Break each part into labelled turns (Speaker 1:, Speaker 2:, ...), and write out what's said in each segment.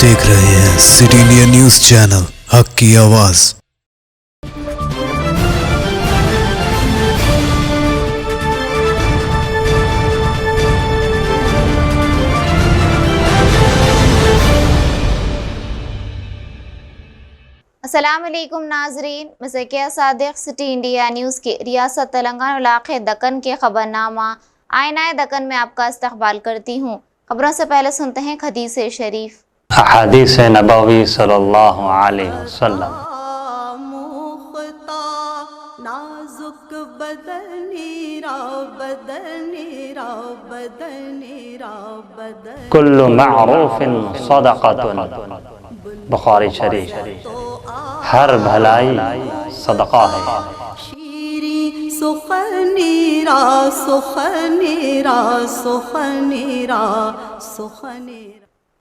Speaker 1: देख रहे हैं सिटी इंडिया न्यूज चैनल, हक की आवाज।
Speaker 2: अस्सलाम वालेकुम नाजरीन, मैं Zakia Sadiq city India news के रियासत तेलंगाना इलाक़े दक्कन के खबरनामा आईना दक्कन में आपका इस्तकबाल करती हूँ। खबरों से पहले सुनते हैं हदीस शरीफ।
Speaker 3: हदीस नबवी सल्लल्लाहु अलैहि वसल्लम। कुल्लु मअरूफिन सदक़तुन, बुखारी शरीफ। हर भलाई सदका है।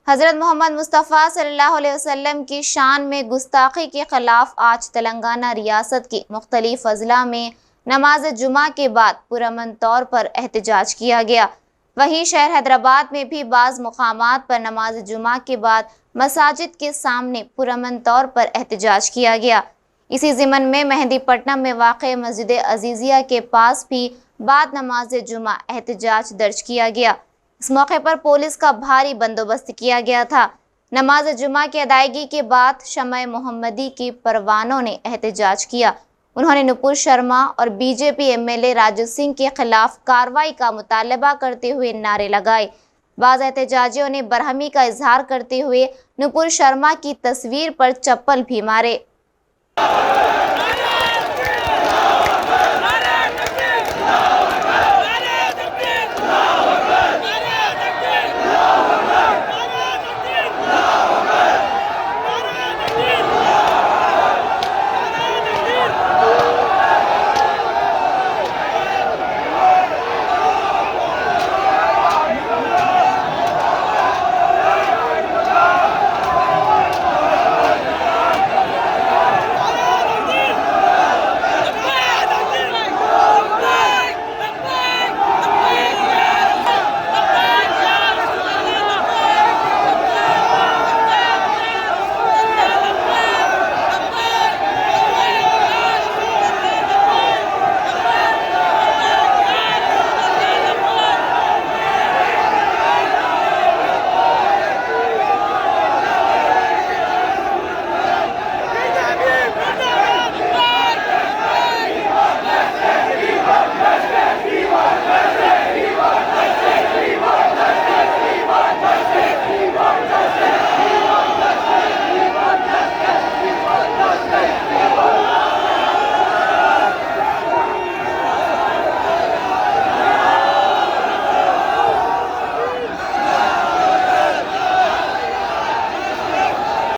Speaker 2: हज़रत मोहम्मद मुस्तफ़ा सल्लल्लाहु अलैहि वसल्लम की शान में गुस्ताखी के ख़िलाफ़ आज तेलंगाना रियासत के मुख्तलिफ अज़ला में नमाज जुमा के बाद पुरअमन तौर पर एहतजाज किया गया। वहीं शहर हैदराबाद में भी बाज़ मुकामात पर नमाज जुमा के बाद मसाजिद के सामने पुरअमन तौर पर एहतजाज किया गया। इसी ज़िमन में मेहंदीपट्टनम में वाक़े मस्जिद अज़ीज़िया के पास भी बाद नमाज जुमा एहतजाज दर्ज किया गया। इस मौके पर पुलिस का भारी बंदोबस्त किया गया था। नमाज जुमा की अदायगी के बाद शमए मोहम्मदी की परवानों ने एहतजाज किया। उन्होंने नुपुर शर्मा और बीजेपी एमएलए राजू सिंह के खिलाफ कार्रवाई का मुतालबा करते हुए नारे लगाए। बाज़ एहतजाजियों ने बरहमी का इजहार करते हुए नुपुर शर्मा की तस्वीर पर चप्पल भी मारे।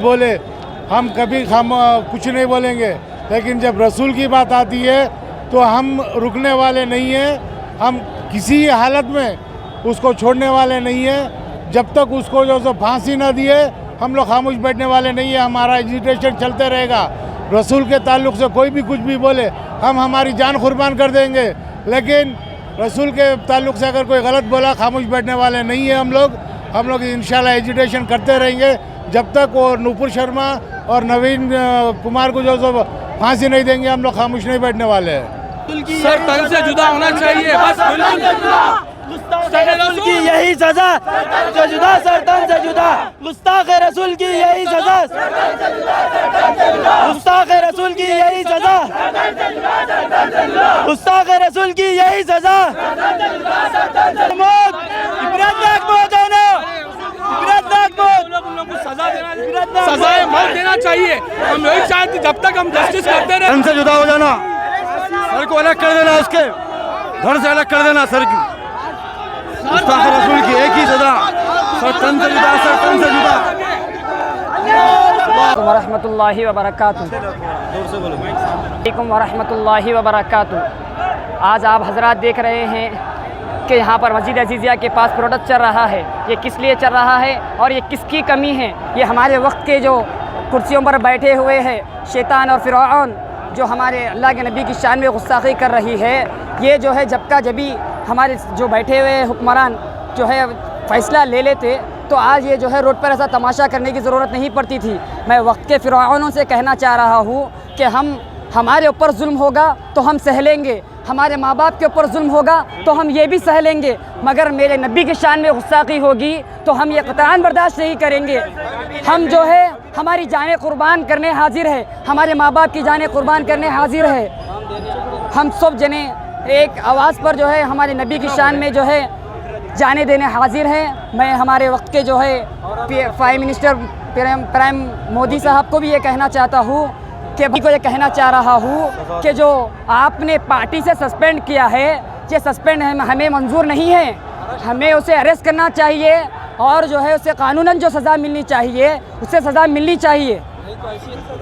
Speaker 4: बोले हम कभी कुछ नहीं बोलेंगे, लेकिन जब रसूल की बात आती है तो हम रुकने वाले नहीं हैं। हम किसी हालत में उसको छोड़ने वाले नहीं हैं। जब तक उसको जो फांसी ना दिए हम लोग खामोश बैठने वाले नहीं है। हमारा एजिटेशन चलते रहेगा। रसूल के ताल्लुक़ से कोई भी कुछ भी बोले हम हमारी जान कुर्बान कर देंगे, लेकिन रसूल के ताल्लुक़ से अगर कोई गलत बोला खामोश बैठने वाले नहीं है। हम लोग इंशाल्लाह एजिटेशन करते रहेंगे जब तक वो नुपुर शर्मा और नवीन कुमार को जो फांसी नहीं देंगे। हम लोग खामोश नहीं बैठने वाले हैं।
Speaker 5: सर तन से जुदा होना चाहिए, बस रसूल की यही सजा, जो जुदा सर तन से जुदा, गुस्ताख रसूल की यही सजा, गुस्ताख रसूल की यही सजा, गुस्ताख रसूल की यही सजा। मौत, इबरतनाक मौत है ना, इबरतनाक मौत, सजाए मौत देना चाहिए। हम यही चाहते, जब तक हम जस्टिस करते रहे।
Speaker 6: तन से जुदा हो जाना, सर को अलग कर देना, उसके धड़ से अलग कर देना। सर की गुस्ताख रसूल की एक ही सजा, सर तन से जुदा, सर तन से जुदा।
Speaker 7: वरहमतुल्लाहि वबरकातुहू। वरहमतुल्लाहि वबरकातुहू। आज आप हजरात देख रहे हैं कि यहाँ पर मस्जिद अज़ीज़िया के पास प्रोटेस्ट चल रहा है। ये किस लिए चल रहा है और ये किसकी कमी है? ये हमारे वक्त के जो कुर्सियों पर बैठे हुए हैं शैतान और फ़िरऔन, जो हमारे अल्लाह के नबी की शान में गुस्ताखी कर रही है। ये जो है जब का जभी हमारे जो बैठे हुए हुक्मरान जो है फ़ैसला ले लेते तो आज ये जो है रोड पर ऐसा तमाशा करने की ज़रूरत नहीं पड़ती थी। मैं वक्त के फ़िरऔनों से कहना चाह रहा हूँ कि हमारे ऊपर जुल्म होगा तो हम सह लेंगे, हमारे माँ बाप के ऊपर जुल्म होगा तो हम ये भी सह लेंगे, मगर मेरे नबी की शान में गुस्ताखी होगी तो हम ये क़तआन बर्दाश्त नहीं करेंगे। हम जो है हमारी जानें कुर्बान करने हाजिर है, हमारे माँ बाप की जानें कुर्बान करने हाजिर है। हम सब जने एक आवाज़ पर जो है हमारे नबी की शान में जो है जाने देने हाजिर हैं। मैं हमारे वक्त के जो है प्राइम मिनिस्टर प्राइम मोदी साहब को भी ये कहना चाहता हूँ कि को ये कहना चाह रहा हूँ कि जो आपने पार्टी से सस्पेंड किया है, ये सस्पेंड हमें मंजूर नहीं है। हमें उसे अरेस्ट करना चाहिए और जो है उसे कानूनन जो सज़ा मिलनी चाहिए उसे सज़ा मिलनी चाहिए,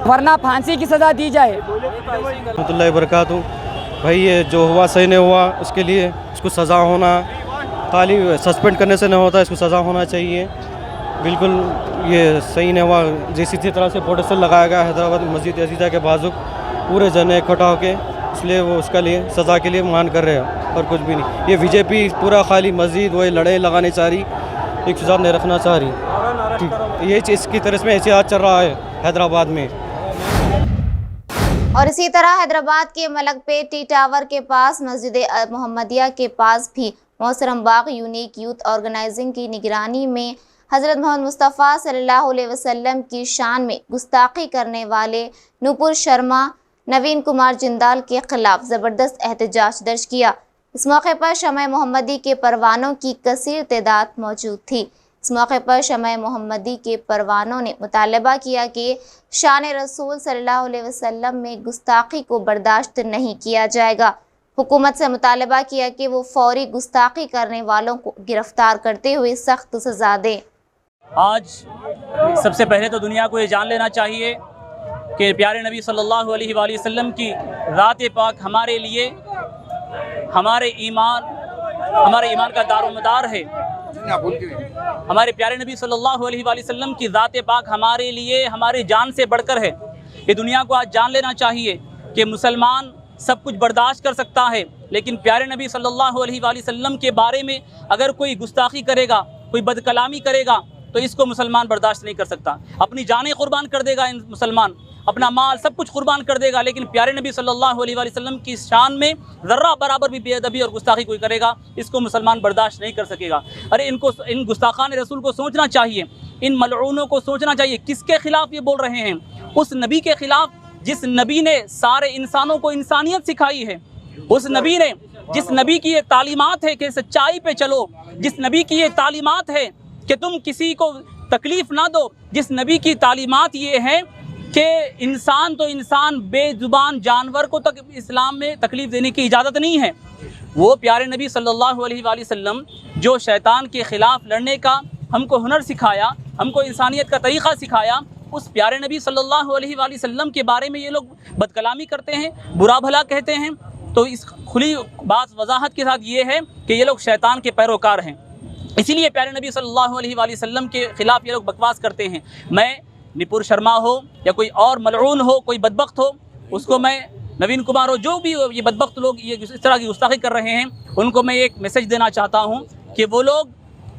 Speaker 7: वरना फांसी की सज़ा दी जाए।
Speaker 6: रहमतुल्लाहि बरकातहू। भाई ये जो हुआ सही नहीं हुआ, उसके लिए इसको सज़ा होना, खाली सस्पेंड करने से नहीं होता, इसको सज़ा होना चाहिए। बिल्कुल ये सही नहीं हुआ। जिस तरह से प्रोटेक्शन लगाया गया हैदराबाद मस्जिद अजीज़ा के बाजुक पूरे जने इकट्ठा होके, इसलिए वो उसका लिए सज़ा के लिए मान कर रहे हैं और कुछ भी नहीं। ये बीजेपी पूरा खाली मस्जिद वही लड़ाई लगाने चाह रही, एक सज़ा नहीं रखना चाह रही। ठीक, ये इसकी तरह में एहतियात चल रहा है हैदराबाद में।
Speaker 2: और इसी तरह हैदराबाद के मलकपेट टी टावर के पास मस्जिद मोहम्मदिया के पास भी मोहतरम बाग यूनिक यूथ ऑर्गेनाइजिंग की निगरानी में हज़रत मोहम्मद मुस्तफ़ा सल्लल्लाहु अलैहि वसल्लम की शान में गुस्ताखी करने वाले नूपुर शर्मा, नवीन कुमार जिंदाल के खिलाफ ज़बरदस्त एहतजाज दर्ज किया। इस मौके पर शमए मोहम्मदी के परवानों की कसीर तादाद मौजूद थी। इस मौके पर शमए मोहम्मदी के परवानों ने मुतालबा किया कि शान रसूल सल्लल्लाहु अलैहि वसल्लम में गुस्ताखी को बर्दाश्त नहीं किया जाएगा। हुकूमत से मुतालबा किया कि वो फौरी गुस्ताखी करने वालों को गिरफ्तार करते हुए सख्त सज़ा दें।
Speaker 8: आज सबसे पहले तो दुनिया को ये जान लेना चाहिए कि प्यारे नबी सल्लल्लाहु अलैहि वसल्लम की ज़ात पाक हमारे लिए हमारे ईमान का दारोमदार है। हमारे प्यारे नबी सल्लल्लाहु अलैहि वसल्लम की ज़ात पाक हमारे लिए हमारी जान से बढ़कर है। ये दुनिया को आज जान लेना चाहिए कि मुसलमान सब कुछ बर्दाश्त कर सकता है, लेकिन प्यारे नबी सल्लल्लाहु अलैहि वसल्लम के बारे में अगर कोई गुस्ताखी करेगा, कोई बदकलामी करेगा तो इसको मुसलमान बर्दाश्त नहीं कर सकता। अपनी जानें कुर्बान कर देगा मुसलमान, अपना माल सब कुछ कुर्बान कर देगा, लेकिन प्यारे नबी सल्लल्लाहु अलैहि वसल्लम की शान में ज़र्रा बराबर भी बेअदबी और गुस्ताखी कोई करेगा, इसको मुसलमान बर्दाश्त नहीं कर सकेगा। अरे इन गुस्ताखान रसूल को सोचना चाहिए, इन मलऊनों को सोचना चाहिए किसके खिलाफ ये बोल रहे हैं। उस नबी के खिलाफ जिस नबी ने सारे इंसानों को इंसानियत सिखाई है, उस नबी ने जिस नबी की ये तालीमात है कि सच्चाई पे चलो, जिस नबी की ये तालीमात है कि तुम किसी को तकलीफ़ ना दो, जिस नबी की तालीमात ये है कि इंसान तो इंसान, बेजुबान जानवर को तक इस्लाम में तकलीफ़ देने की इजाज़त नहीं है। वो प्यारे नबी सल्लल्लाहु अलैहि वसल्लम जो शैतान के ख़िलाफ़ लड़ने का हमको हुनर सिखाया, हमको इंसानियत का तरीक़ा सिखाया, उस प्यारे नबी सल्लल्लाहु अलैहि वसल्लम के बारे में ये लोग बदकलामी करते हैं, बुरा भला कहते हैं। तो इस खुली बात वजाहत के साथ ये है कि ये लोग शैतान के पैरोकार हैं। इसीलिए प्यारे नबी सल्लल्लाहु अलैहि वसल्लम के ख़िलाफ़ ये लोग बकवास करते हैं। मैं निपुर शर्मा हो या कोई और मलऊन हो, कोई बदबख्त हो, उसको मैं नवीन कुमार हो, जो भी ये बदबख्त लोग ये इस तरह की गुस्ताखी कर रहे हैं, उनको मैं एक मैसेज देना चाहता हूँ कि वो लोग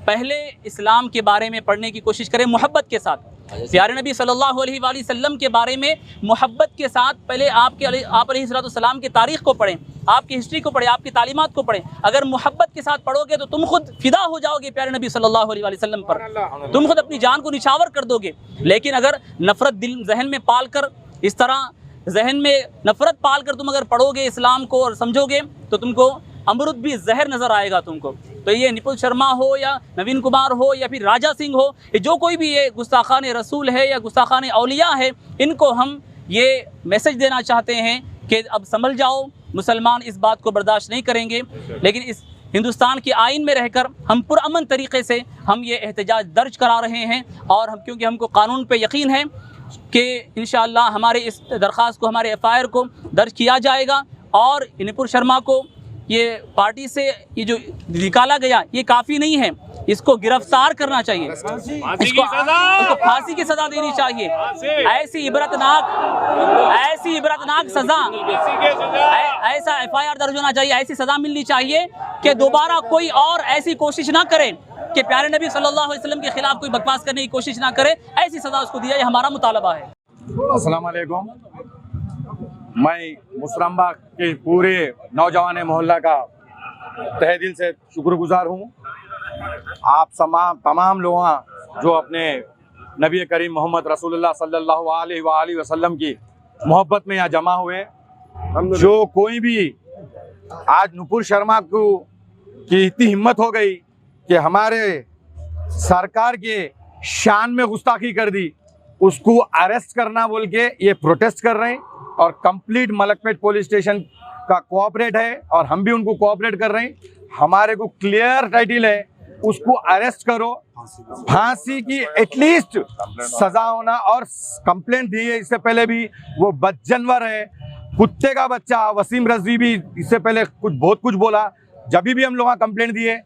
Speaker 8: पहले इस्लाम के बारे में पढ़ने की कोशिश करें मोहब्बत के साथ। प्यारे नबी सल्लल्लाहु अलैहि वसल्लम के बारे में मोहब्बत के साथ पहले आप अलैहिस्सलाम की तारीख़ को पढ़ें, आपकी हिस्ट्री को पढ़ें, आपकी तालीमात को पढ़ें। अगर मोहब्बत के साथ पढ़ोगे तो तुम खुद फ़िदा हो जाओगे प्यारे नबी सल्लल्लाहु अलैहि वसल्लम पर, तुम खुद अपनी जान को निछावर कर दोगे। लेकिन अगर नफ़रत दिल जहन में पाल कर, इस तरह जहन में नफ़रत पाल कर तुम अगर पढ़ोगे इस्लाम को और समझोगे तो तुमको अमरुद भी जहर नज़र आएगा तुमको। तो ये निपुल शर्मा हो या नवीन कुमार हो या फिर राजा सिंह हो, ये जो कोई भी ये गुस्ताखान रसूल है या गुस्ताखान औलिया है, इनको हम ये मैसेज देना चाहते हैं कि अब समझ जाओ, मुसलमान इस बात को बर्दाश्त नहीं करेंगे। लेकिन इस हिंदुस्तान के आइन में रहकर हम पुरअमन तरीक़े से हम ये एहतजाज दर्ज करा रहे हैं, और हम क्योंकि हमको कानून पे यकीन है कि इंशाअल्लाह हमारे इस दरख्वास्त को, हमारे एफ़आईआर को दर्ज किया जाएगा। और निपुर शर्मा को ये पार्टी से ये जो निकाला गया ये काफ़ी नहीं है, इसको गिरफ्तार करना चाहिए, इसको फांसी की सज़ा देनी चाहिए। ऐसी इबरतनाक सज़ा, ऐसा एफआईआर दर्ज होना चाहिए, ऐसी सज़ा मिलनी चाहिए कि दोबारा कोई और ऐसी कोशिश ना करे कि प्यारे नबी सल्लल्लाहु अलैहि वसल्लम के खिलाफ कोई बकवास करने की कोशिश ना करे, ऐसी सज़ा उसको दिया, ये हमारा मुतालबा है।
Speaker 9: अस्सलाम वालेकुम। मैं मुसरम्बा के पूरे नौजवान मोहल्ला का तहे दिल से शुक्रगुजार हूँ। आप तमाम लोग जो अपने नबी करीम मोहम्मद रसूलुल्लाह सल्लल्लाहु अलैहि वसल्लम की मोहब्बत में यहाँ जमा हुए, जो कोई भी आज नुपुर शर्मा को की इतनी हिम्मत हो गई कि हमारे सरकार के शान में गुस्ताखी कर दी, उसको अरेस्ट करना बोल के ये प्रोटेस्ट कर रहे हैं और कंप्लीट मलकपेट पुलिस स्टेशन का कोऑपरेट है और हम भी उनको कोऑपरेट कर रहे हैं। हमारे को क्लियर टाइटल है, उसको अरेस्ट करो, फांसी की एटलीस्ट सजा होना, और कंप्लेंट दी है इससे पहले भी, वो बदजनवर है, कुत्ते का बच्चा वसीम रजवी भी इससे पहले बहुत कुछ बोला। जब भी हम लोग कंप्लेंट दिए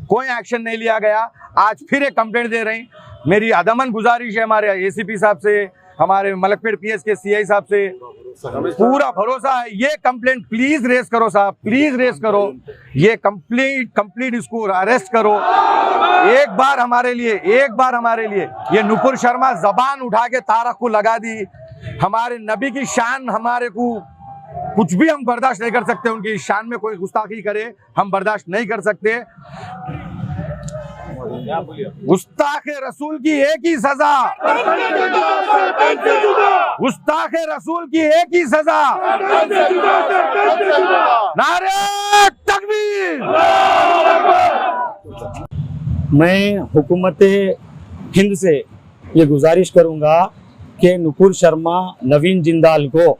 Speaker 9: कोई एक्शन नहीं लिया गया, आज फिर एक कंप्लेंट दे रहे हैं। मेरी अदमन गुजारिश है हमारे एसीपी साहब से, हमारे मलकपेट पीएस के सीआई साहब से, पूरा भरोसा है, ये कंप्लेंट प्लीज रेस करो साहब, प्लीज रेस करो, ये कंप्लीट इसको अरेस्ट करो। एक बार हमारे लिए ये नुपुर शर्मा जबान उठा के तारक को लगा दी, हमारे नबी की शान, हमारे को कुछ भी हम बर्दाश्त नहीं कर सकते, उनकी शान में कोई गुस्ताखी करे हम बर्दाश्त नहीं कर सकते। गुस्ताख रसूल की एक ही सजा, गुस्ताख रसूल की एक ही सजा, नारे तकबीर।
Speaker 10: मैं हुकूमत हिंद से ये गुजारिश करूंगा कि नुपुर शर्मा, नवीन जिंदाल को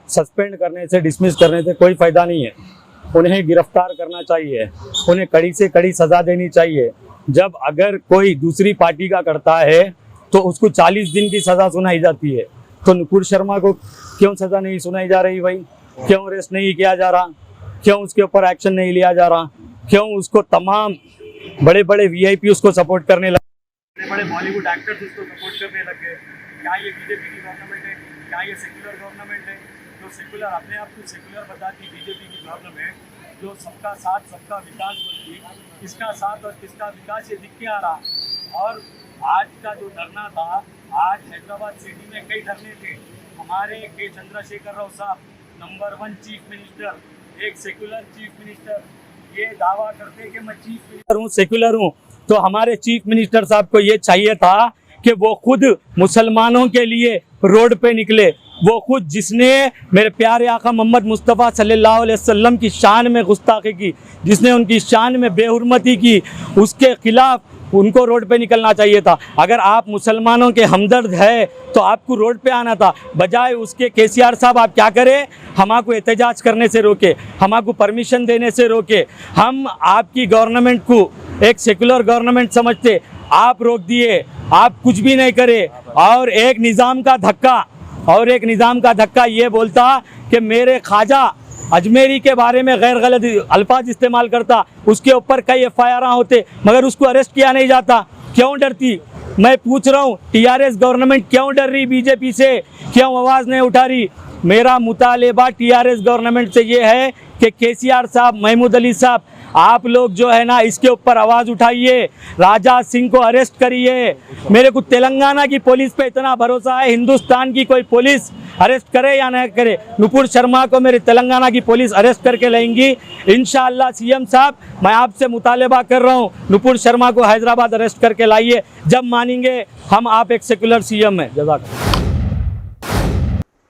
Speaker 10: सस्पेंड करने से, डिसमिस करने से कोई फ़ायदा नहीं है। उन्हें गिरफ्तार करना चाहिए, उन्हें कड़ी से कड़ी सज़ा देनी चाहिए। जब अगर कोई दूसरी पार्टी का करता है तो उसको 40 दिन की सज़ा सुनाई जाती है, तो नुपुर शर्मा को क्यों सज़ा नहीं सुनाई जा रही भाई? क्यों अरेस्ट नहीं किया जा रहा? क्यों उसके ऊपर एक्शन नहीं लिया जा रहा? क्यों उसको तमाम बड़े बड़े वीआईपी उसको सपोर्ट करने लगे, बड़े बड़े बॉलीवुड एक्टर्स उसको सपोर्ट करने लगे? क्या ये बीजेपी की गवर्नमेंट है? क्या ये सेक्युलर गवर्नमेंट है? जो सेक्युलर अपने आप को सेक्युलर बताती बीजेपी की प्रॉब्लम है, जो सबका साथ सबका विकास बोलती, किसका साथ और किसका विकास ये दिख के आ रहा। और आज का जो धरना था, आज हैदराबाद सिटी में कई धरने थे। हमारे के चंद्रशेखर राव साहब नंबर 1 चीफ मिनिस्टर, एक सेक्युलर चीफ मिनिस्टर, ये दावा करते कि मैं चीफ मिनिस्टर हूँ, सेक्युलर हूँ, तो हमारे चीफ मिनिस्टर साहब को ये चाहिए था कि वो खुद मुसलमानों के लिए रोड पे निकले। वो खुद जिसने मेरे प्यारे आका मोहम्मद मुस्तफ़ा सल्लल्लाहु अलैहि वसल्लम की शान में गुस्ताखी की, जिसने उनकी शान में बेहुरमती की, उसके खिलाफ उनको रोड पे निकलना चाहिए था। अगर आप मुसलमानों के हमदर्द है तो आपको रोड पे आना था, बजाय उसके केसीआर साहब आप क्या करें, हमको एहतजाज करने से रोके, हमको परमिशन देने से रोके। हम आपकी गवर्नमेंट को एक सेकुलर गवर्नमेंट समझते, आप रोक दिए, आप कुछ भी नहीं करे। और एक निज़ाम का धक्का ये बोलता कि मेरे ख्वाजा अजमेरी के बारे में गैर गलत अल्फाज इस्तेमाल करता, उसके ऊपर कई FIR होते, मगर उसको अरेस्ट किया नहीं जाता। क्यों डरती? मैं पूछ रहा हूँ, TRS गवर्नमेंट क्यों डर रही बीजेपी से? क्यों आवाज़ नहीं उठा रही? मेरा मुतालेबा TRS गवर्नमेंट से ये है कि केसीआर साहब, महमूद अली साहब, आप लोग जो है ना इसके ऊपर आवाज़ उठाइए, राजा सिंह को अरेस्ट करिए। मेरे को तेलंगाना की पुलिस पे इतना भरोसा है, हिंदुस्तान की कोई पुलिस अरेस्ट करे या न करे, नुपुर शर्मा को मेरी तेलंगाना की पुलिस अरेस्ट करके लाएंगी इंशाअल्लाह। सीएम साहब, मैं आपसे मुतालेबा कर रहा हूँ, नुपुर शर्मा को हैदराबाद अरेस्ट करके लाइए। जब मानेंगे हम, आप एक सेकुलर सीएम है। जज़ाकल्लाह।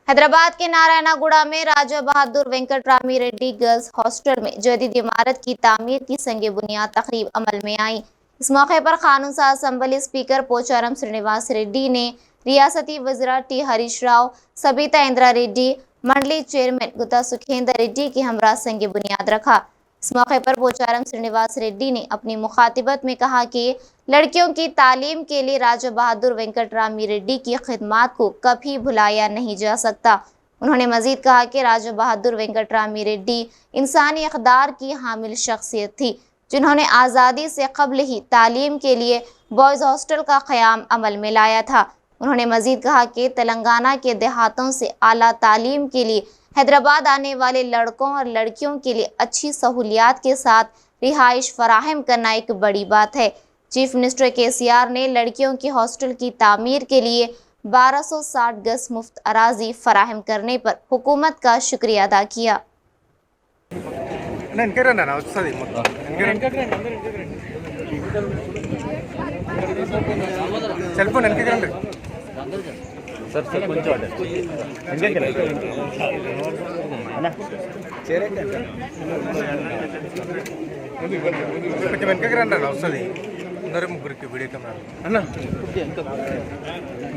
Speaker 2: हैदराबाद के नारायणागुड़ा में राजा बहादुर वेंकटरामी रेड्डी गर्ल्स हॉस्टल में जदीद इमारत की तामीर की संगे बुनियाद तकरीब अमल में आई। इस मौके पर कानून साज असम्बली स्पीकर पोचारम श्रीनिवास रेड्डी ने रियासती वज़रा टी हरीश राव, सबिता इंदिरा रेड्डी, मंडली चेयरमैन गुता सुखेंद्र रेड्डी के हमरा संगे बुनियाद रखा। इस मौके पर पोचारम श्रीनिवास रेड्डी ने अपनी मुखातिबत में कहा कि लड़कियों की तालीम के लिए राजा बहादुर वेंकटरामी रेड्डी की खिदमात को कभी भुलाया नहीं जा सकता। उन्होंने मजीद कहा कि राजा बहादुर वेंकटरामी रेड्डी इंसानी इक़दार की हामिल शख्सियत थी, जिन्होंने आज़ादी से कबल ही तालीम के लिए बॉयज़ हॉस्टल का क़याम अमल में लाया था। उन्होंने मजीद कहा कि तेलंगाना के देहातों से आला तालीम के लिए हैदराबाद आने वाले लड़कों और लड़कियों के लिए अच्छी सहूलियात के साथ रिहाइश फराहम करना एक बड़ी बात है। चीफ मिनिस्टर केसीआर ने लड़कियों की हॉस्टल की तामीर के लिए 1260 गज मुफ्त अराजी फराहम करने पर हुकूमत का शुक्रिया अदा किया।
Speaker 5: ముగ్గురికి వీడియో కెమెరా అన్న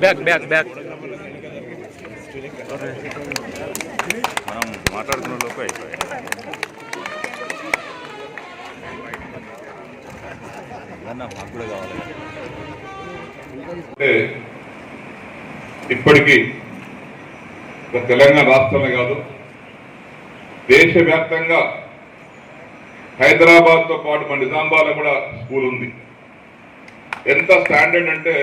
Speaker 5: బ్యాక్ బ్యాక్ బ్యాక్
Speaker 9: మనం మాట్లాడుతున్న లోపు అయిపోయాయి. మాకు కూడా కావాలి. ఇప్పటికీ తెలంగాణ రాష్ట్రమే కాదు దేశవ్యాప్తంగా హైదరాబాద్తో పాటు మన నిజామాబాద్లో కూడా స్కూల్ ఉంది. ఎంత స్టాండర్డ్ అంటే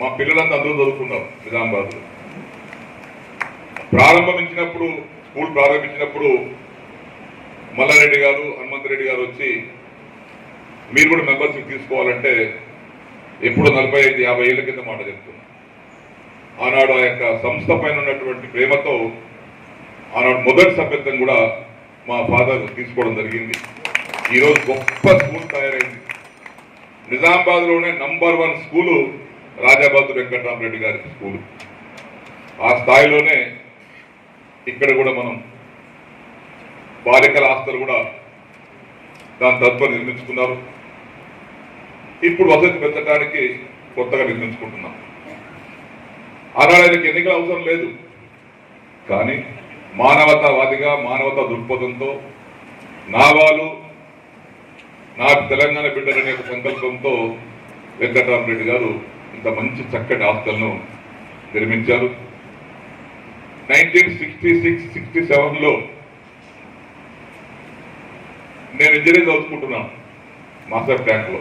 Speaker 9: మా పిల్లలంతా అందరూ చదువుకున్నారు నిజామాబాద్లో. స్కూల్ ప్రారంభించినప్పుడు మల్లారెడ్డి గారు హనుమంతరెడ్డి గారు వచ్చి మీరు కూడా మెంబర్షిప్ తీసుకోవాలంటే ఎప్పుడు 45-50 ఏళ్ల కింద మాట చెప్తున్నా. ఆనాడు ఆ యొక్క సంస్థ పైన ఉన్నటువంటి ప్రేమతో ఆనాడు మొదటి సభ్యత్వం కూడా మా ఫాదర్ తీసుకోవడం జరిగింది. ఈరోజు గొప్ప స్కూల్ తయారైంది. నిజామాబాద్లోనే నంబర్ 1 స్కూలు రాజాబాద్ వెంకటరామరెడ్డి గారి స్కూలు. ఆ స్థాయిలోనే ఇక్కడ కూడా మనం బాలికల హాస్టల్ కూడా దాని తదుపరి నిర్మించుకున్నారు. ఇప్పుడు వసతి పెంచడానికి కొత్తగా నిర్మించుకుంటున్నాం. ఆనాడు ఆయనకి ఎన్నికల అవసరం లేదు, కానీ మానవతావాదిగా మానవతా దృక్పథంతో నాకు తెలంగాణ బిడ్డలనే ఒక సంకల్పంతో వెంకటరామరెడ్డి గారు ఇంత మంచి చక్కటి హాస్టల్ను నిర్మించారు. 1966-67లో నేను ఇంజనీరింగ్ చదువుకుంటున్నాను మాస్టర్ ట్యాంక్లో.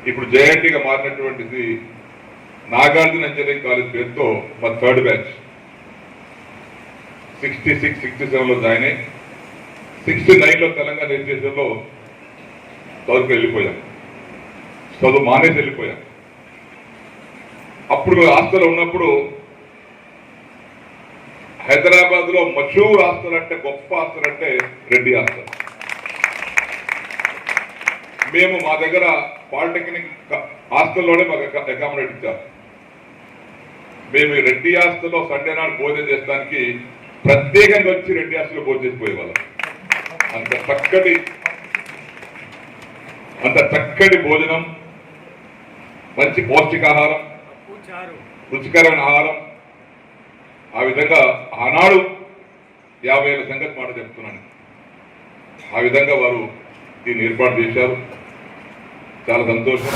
Speaker 9: ఇప్పుడు జేఐటీగా మారినటువంటిది నాగార్జున ఇంజనీరింగ్ కాలేజ్ పేరుతో మా 3rd బ్యాచ్ 66-67లో జాయిన్ అయ్యి 69లో తెలంగాణ రిజిస్ట్రేషన్లో చదువుకు వెళ్ళిపోయాం. చదువు మానేసి వెళ్ళిపోయాం. అప్పుడు హాస్టల్ ఉన్నప్పుడు హైదరాబాద్లో మషూర్ హాస్టల్ అంటే గొప్ప హాస్టల్ అంటే రెడ్డి హాస్టల్. మేము మా దగ్గర పాలిటెక్నిక్ హాస్టల్లోనే మాకు అకామిడేట్ ఇచ్చారు. మేము రెడ్డి హాస్టల్లో సండే నాడు భోజనం చేసడానికి ప్రత్యేకంగా వచ్చి రెడ్డి హాస్టల్లో భోజనం చేసిపోయేవాళ్ళం. అంత చక్కటి భోజనం, మంచి పౌష్టికాహారం, రుచికరమైన ఆహారం. ఆ విధంగా ఆనాడు 50 ఏళ్ళ సంగతి మాట చెప్తున్నాను. ఆ విధంగా వారు దీన్ని ఏర్పాటు చేశారు. చాలా సంతోషం.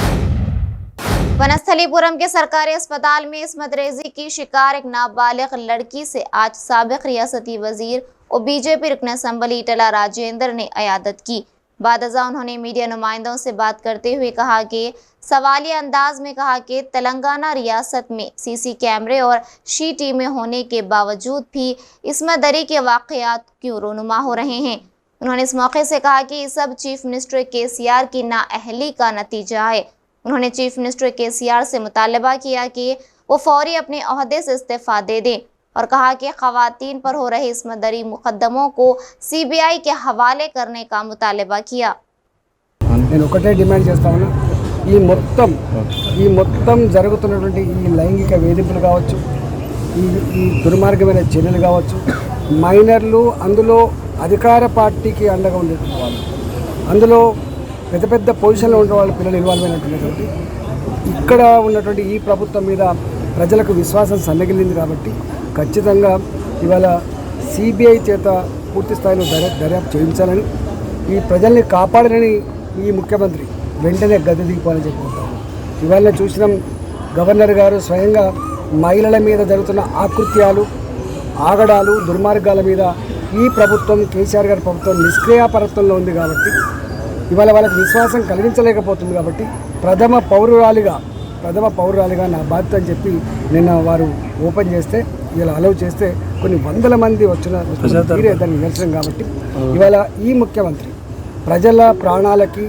Speaker 2: वनस्थलीपुरम के सरकारी अस्पताल में इस्मत रेजी की शिकार एक नाबालिग लड़की से आज साबिक रियासती वजीर और बीजेपी रुकन असम्बली इटला राजेंद्र ने अयादत की। बादजा उन्होंने मीडिया नुमाइंदों से बात करते हुए कहा कि सवालिया अंदाज में कहा कि तेलंगाना रियासत में सीसी कैमरे और शी टीमें होने के बावजूद भी इस्मत दरी के वाक़यात क्यों रोनुमा हो रहे हैं। उन्होंने इस मौके से कहा कि सब चीफ मिनिस्टर केसीआर की नाअहली का नतीजा है। उन्होंने चीफ मिनिस्टर केसीआर से मुतालबा किया कि वो फौरी अपने ओहदे से इस्तीफा दे दें और कहा कि ख़वातीन पर हो रहे इस्मत दरी मुकदमों को CBI के हवाले करने का मुतालबा किया।
Speaker 11: నేను ఒకటే డిమాండ్ చేస్తా ఉన్నా, ఈ మొత్తం జరుగుతున్నటువంటి ఈ లైంగిక వేధింపులు కావచ్చు, ఈ దుర్మార్గమైన చర్యలు కావచ్చు, మైనర్లు అందులో అధికార పార్టీకి అండగా ఉండేటువంటి వాళ్ళు, అందులో పెద్ద పెద్ద పొజిషన్లో ఉన్న వాళ్ళ పిల్లలు ఇన్వాల్వ్ అయినటువంటి ఇక్కడ ఉన్నటువంటి ఈ ప్రభుత్వం మీద ప్రజలకు విశ్వాసం సన్నగిలింది. కాబట్టి ఖచ్చితంగా ఇవాళ CBI చేత పూర్తి స్థాయిలో దర్యాప్తు చేయించాలని, ఈ ప్రజల్ని కాపాడాలని ఈ ముఖ్యమంత్రి వెంటనే గద్దె దిగిపోవాలని చెప్పుకుంటాం. ఇవాళ చూసిన గవర్నర్ గారు స్వయంగా మహిళల మీద జరుగుతున్న ఆకృత్యాలు, ఆగడాలు, దుర్మార్గాల మీద ఈ ప్రభుత్వం కేసీఆర్ గారి ప్రభుత్వం నిష్క్రియాపరత్వంలో ఉంది. కాబట్టి ఇవాళ వాళ్ళకి విశ్వాసం కలిగించలేకపోతుంది. కాబట్టి ప్రథమ పౌరురాలిగా నా బాధ్యత అని చెప్పి నిన్న వారు ఓపెన్ చేస్తే, ఇలా అలౌ చేస్తే కొన్ని వందల మంది వచ్చిన దాన్ని నిదర్శనం. కాబట్టి ఇవాళ ఈ ముఖ్యమంత్రి ప్రజల ప్రాణాలకి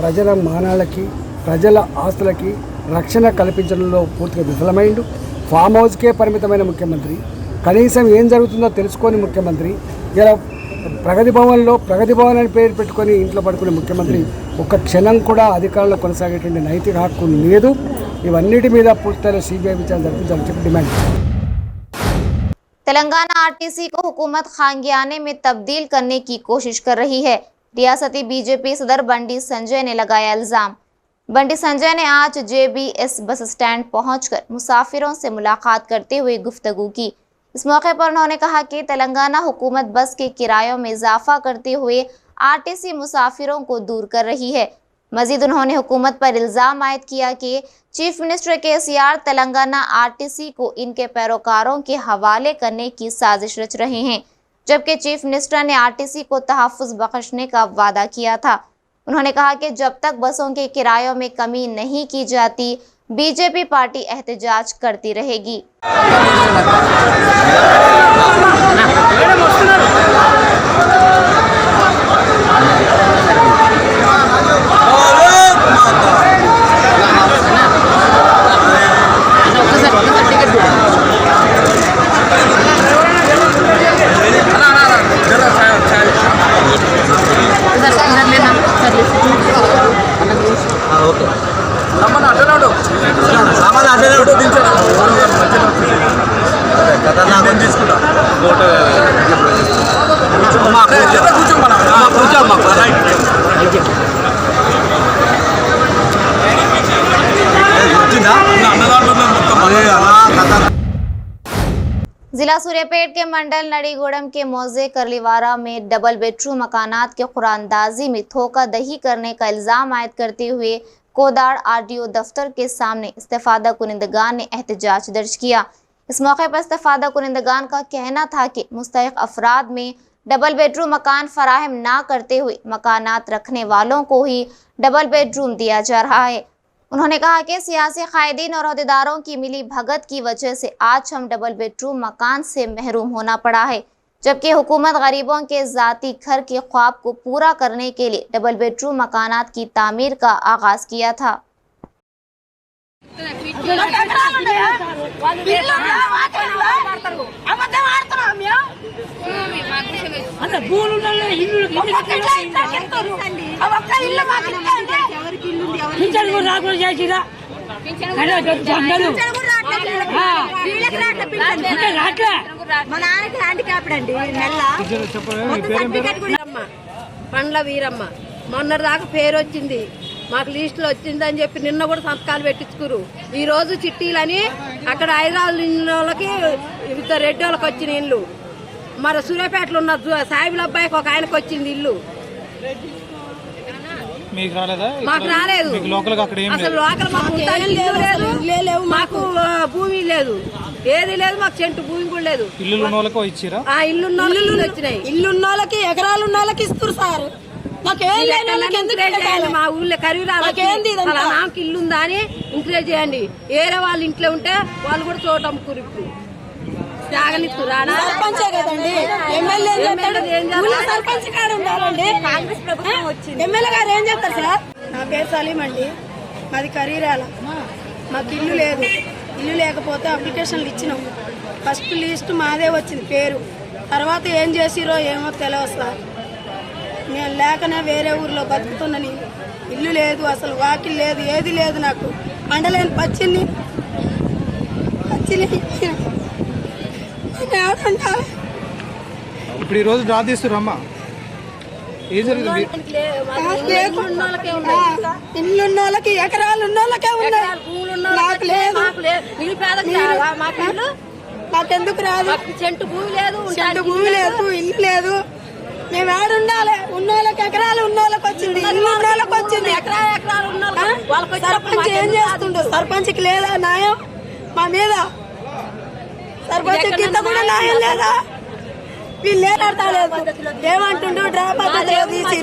Speaker 11: ప్రజల మానాలకి ప్రజల ఆస్తులకి రక్షణ కల్పించడంలో పూర్తిగా విఫలమైండు. ఫామ్ హౌస్కే పరిమితమైన ముఖ్యమంత్రి, కనీసం ఏం జరుగుతుందో తెలుసుకొని ముఖ్యమంత్రి, ఇలా ప్రగతి భవన్ అని పేరు పెట్టుకొని ఇంట్లో పడుకునే ముఖ్యమంత్రి ఒక్క క్షణం కూడా అధికారంలో కొనసాగేటువంటి నైతిక హక్కు లేదు. ఇవన్నిటి మీద పూర్తిగా సిబిఐ విచారణ జరిపించాలని చెప్పి డిమాండ్.
Speaker 2: तेलंगाना आरटीसी को हुकूमत खानगियाने में तब्दील करने की कोशिश कर रही है। रियासती बीजेपी सदर बंडी संजय ने लगाया इल्जाम। बंडी संजय ने आज जेबीएस बस स्टैंड पहुंचकर मुसाफिरों से मुलाकात करते हुए गुफ्तगू की। इस मौके पर उन्होंने कहा कि तेलंगाना हुकूमत बस के किरायों में इजाफा करते हुए आरटीसी मुसाफिरों को दूर कर रही है। मजीद उन्होंने हुकूमत पर इल्ज़ाम आयद किया कि chief minister KCR Telangana RTC को इनके पैरोकारों के हवाले करने की साजिश रच रहे हैं, जबकि चीफ मिनिस्टर ने आरटीसी को तहफ़्फ़ुज़ बख्शने का वादा किया था। उन्होंने कहा कि जब तक बसों के किरायों में कमी नहीं की जाती बीजेपी पार्टी एहतजाज करती रहेगी। जिला सूर्यापेट के मंडल नड़ीगुड़म के मौजे करलीवारा में डबल बेडरूम मकानात के कुरानदाजी में धोखाधड़ी करने का इल्ज़ाम आयद करते हुए कोदाड़ आरडीओ दफ्तर के सामने इस्तेफादा कुनिंदगान ने एहतजाज दर्ज किया। इस मौके पर इस्तेफादा कुनिंदगान का कहना था कि मुस्तहिक अफराद में डबल बेडरूम मकान फराहम ना करते हुए मकानात रखने वालों को ही डबल बेडरूम दिया जा रहा है। उन्होंने कहा कि सियासी कायदीन और अहदेदारों की मिली भगत की वजह से आज हम डबल बेडरूम मकान से महरूम होना पड़ा है, जबकि हुकूमत गरीबों के ज़ाती घर के ख्वाब को पूरा करने के लिए डबल बेडरूम मकानात की तामीर का आगाज़ किया था।
Speaker 12: పండ్ల వీరమ్మ మొన్నటిదాకా పేరు వచ్చింది, మాకు లిస్టులో వచ్చిందని చెప్పి నిన్న కూడా సంతకాలు పెట్టించుకురు. ఈ రోజు చిట్టీలని అక్కడ హైదరాబాద్కి ఇద్దరు రెడ్డి వాళ్ళకి వచ్చిన ఇల్లు, మరి సూర్యాపేటలో ఉన్న సాయిబుల అబ్బాయికి ఒక ఆయనకు వచ్చింది ఇల్లు. మాకు రాలేదు. అసలు లోకల్ మాకు లేదు, మాకు భూమి లేదు, ఏది లేదు, మాకు చెంటు భూమి కూడా లేదు. ఇల్లున్న వాళ్ళకి వచ్చినాయి. ఇల్లున్న వాళ్ళకి ఎకరాలు ఉన్న వాళ్ళకి ఇస్తారు సార్. మా ఊళ్ళో కరివిరాకి ఇల్లు ఉందా అని ఎంకరేజ్ చేయండి. వేరే వాళ్ళు ఇంట్లో ఉంటే వాళ్ళు కూడా చోట అమ్ముకురు. ఇప్పుడు సర్పంచే కదండి, సర్పంచ్ కాడ ఉండాలండి. ఎమ్మెల్యే గారు ఏం చెప్తారు సార్? నా పేరు సలీం అండి, మాది కరీరాల. మాకు ఇల్లు లేదు. ఇల్లు లేకపోతే అప్లికేషన్లు ఇచ్చినాం. ఫస్ట్ లిస్ట్ మాదే వచ్చింది పేరు. తర్వాత ఏం చేసిరో ఏమో తెలియదు సార్. నేను లేకనే వేరే ఊర్లో బతుకుతున్నా. నేను ఇల్లు లేదు, అసలు వాకిల్ లేదు, ఏది లేదు. నాకు పండలేని పచ్చిని
Speaker 13: ఇప్పుడు ఈ రోజు డ్రా తీస్తురమ్మా. ఏం జరుగుతుంది?
Speaker 12: ఇల్లున్న వాళ్ళకి ఎకరాలు ఉన్న వాళ్ళకే ఉన్నాయి. నాకు లేదు. మాకెందుకు రాదు? చెంటు భూమి లేదు, భూమి లేదు, ఇల్లు లేదు. మేము ఏడు ఉండాలి. ఉన్న వాళ్ళకి ఎకరాలు ఉన్న వాళ్ళకి వచ్చింది, ఇల్లు ఉన్న వాళ్ళకి వచ్చింది. ఎకరాలు ఉన్న సర్పంచ్ ఏం చేస్తుండో? సర్పంచ్కి లేదా న్యాయం మా మీద? సర్పంచ్ కింద కూడా న్యాయం లేదా? వీళ్ళు ఏనాడతాలేదు. ఏమంటుండ్రు? డ్రా పద్ధతి తీసి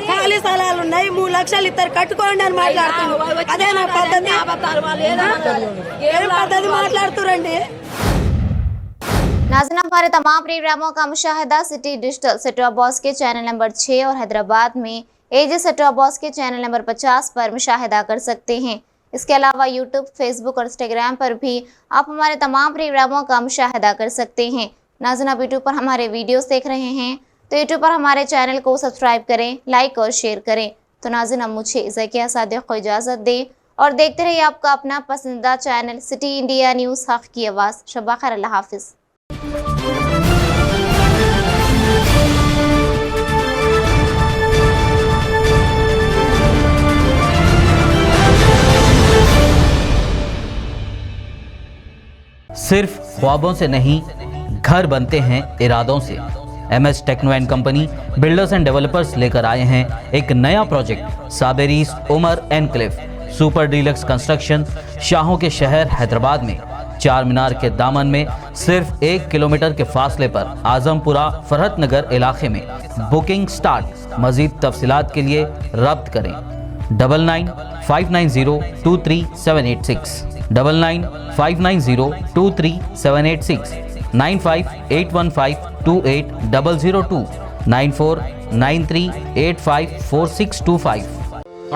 Speaker 12: ఖాళీ స్థలాలు ఉన్నాయి, 3 లక్షలు ఇద్దరు కట్టుకోండి అని మాట్లాడుతున్నారు. అదే నా పద్ధతి? ఏం పద్ధతి మాట్లాడుతురండి?
Speaker 2: नाज़रीन, हमारे तमाम प्रोग्रामों का मुशाहिदा City Digital set top box के चैनल नंबर 6 और हैदराबाद में एजी सेट टॉप बॉक्स के चैनल नंबर 50 पर मुशाहिदा कर सकते हैं। इसके अलावा यूट्यूब, फेसबुक और इंस्टाग्राम पर भी आप हमारे तमाम प्रोग्रामों का मुशाहिदा कर सकते हैं। नाज़रीन, आप यूट्यूब पर हमारे वीडियोस देख रहे हैं तो यूट्यूब पर हमारे चैनल को सब्सक्राइब करें, लाइक और शेयर करें। तो नाज़रीन, अब मुझे ज़किया सादिक को इजाज़त दें और देखते रहिए आपका अपना पसंदीदा चैनल सिटी इंडिया न्यूज़, हक़ की आवाज़। शब्बा खैर, अल्लाह हाफ़िज़।
Speaker 14: सिर्फ ख्वाबों से नहीं, घर बनते हैं इरादों से। MS Techno and company builders and developers लेकर आए हैं एक नया प्रोजेक्ट साबेरीज Umar enclave super deluxe construction, शाहों के शहर हैदराबाद में। चार मीनार के दामन में सिर्फ 1 किलोमीटर के फासले पर आजमपुरा फरहत नगर इलाके में। Booking start. मजीद तफसीलात के लिए रब्त करें 9959023786 9959023786 9581528002 9493854625।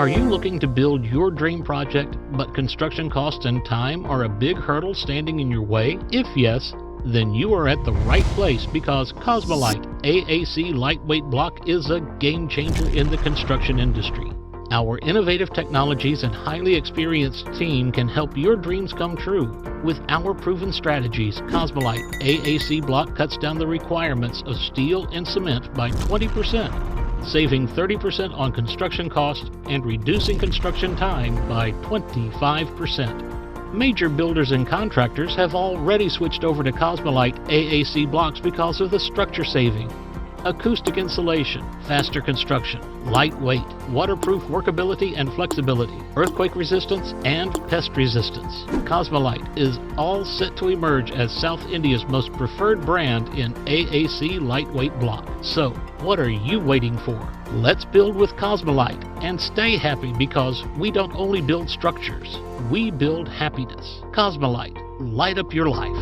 Speaker 15: Are you looking to build your dream project, but construction costs and time are a big hurdle standing in your way? If yes, then you are at the right place, because Cosmolite AAC lightweight block is a game changer in the construction industry. Our innovative technologies and highly experienced team can help your dreams come true. With our proven strategies, Cosmolite AAC block cuts down the requirements of steel and cement by 20%, saving 30% on construction cost and reducing construction time by 25%. Major builders and contractors have already switched over to Cosmolite AAC blocks because of the structure saving, acoustic insulation, faster construction, lightweight, waterproof workability and flexibility, earthquake resistance and pest resistance. Cosmolite is all set to emerge as South India's most preferred brand in AAC lightweight block. So, what are you waiting for? Let's build with Cosmolite and stay happy, because we don't only build structures, we build happiness. Cosmolite, light up your life.